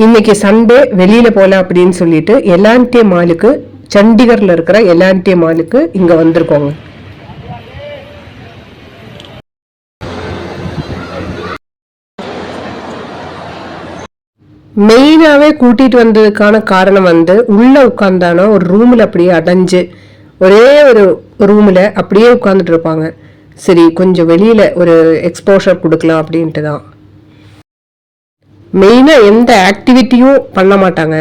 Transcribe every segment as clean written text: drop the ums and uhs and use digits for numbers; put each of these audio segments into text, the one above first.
இன்னைக்கு சண்டே வெளியில போகலாம் அப்படின்னு சொல்லிட்டு எலான்டே மாலுக்கு, சண்டிகர்ல இருக்கிற எலான்டே மாலுக்கு இங்க வந்திருக்கோங்க. மெயினாவே கூட்டிட்டு வந்ததுக்கான காரணம் வந்து உள்ள உட்கார்ந்தானோ ஒரு ரூம்ல அப்படியே அடைஞ்சு ஒரே ஒரு ரூம்ல அப்படியே உட்கார்ந்துட்டு இருப்பாங்க. சரி கொஞ்சம் வெளியில ஒரு எக்ஸ்போஷர் கொடுக்கலாம் அப்படின்ட்டு தான். மெயினா எந்த ஆக்டிவிட்டியும் பண்ண மாட்டாங்க.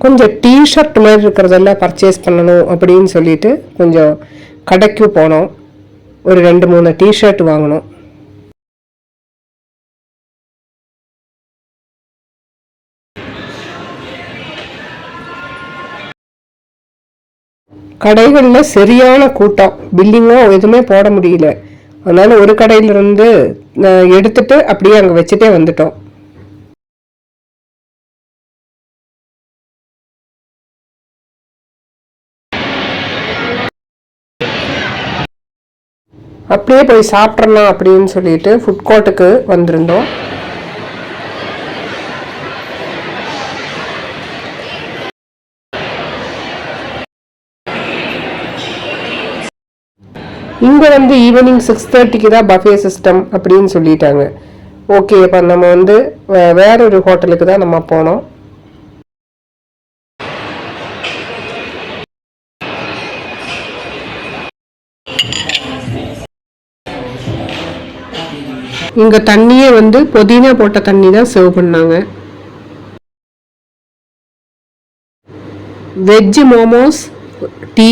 கொஞ்சம் டிஷர்ட் மாதிரி இருக்கிறதெல்லாம் பர்ச்சேஸ் பண்ணணும் அப்படின்னு சொல்லிட்டு கொஞ்சம் கடைக்கு போனோம். ஒரு 2-3 டிஷர்ட் வாங்கணும். கடைகளில் சரியான கூட்டம், பில்லிங்கும் எதுவுமே போட முடியல. அதனால ஒரு கடையிலிருந்து எடுத்துட்டு அப்படியே அங்கே வச்சுட்டே வந்துட்டோம். அப்படியே போய் சாப்பிட்றலாம் அப்படின்னு சொல்லிட்டு ஃபுட் கோர்ட்டுக்கு வந்திருந்தோம். இங்கே வந்து ஈவினிங் 6:30க்கு தான் பஃபே சிஸ்டம் அப்படின்னு சொல்லிட்டாங்க. ஓகே, இப்போ நம்ம வந்து வேற ஒரு ஹோட்டலுக்கு தான் நம்ம போனோம். இங்கே தண்ணியே வந்து புதினா போட்ட தண்ணி தான் சர்வ் பண்ணாங்க. வெஜ் மோமோஸ், டீ,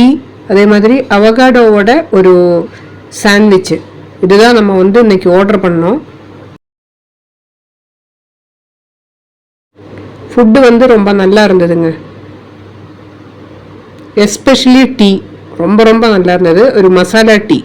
அதே மாதிரி அவகாடோவோட ஒரு சாண்ட்விட்சு, இதுதான் நம்ம வந்து இன்னைக்கு ஆர்டர் பண்ணோம். ஃபுட்டு வந்து ரொம்ப நல்லா இருந்ததுங்க. எஸ்பெஷலி டீ ரொம்ப ரொம்ப நல்லா இருந்தது. ஒரு மசாலா டீ.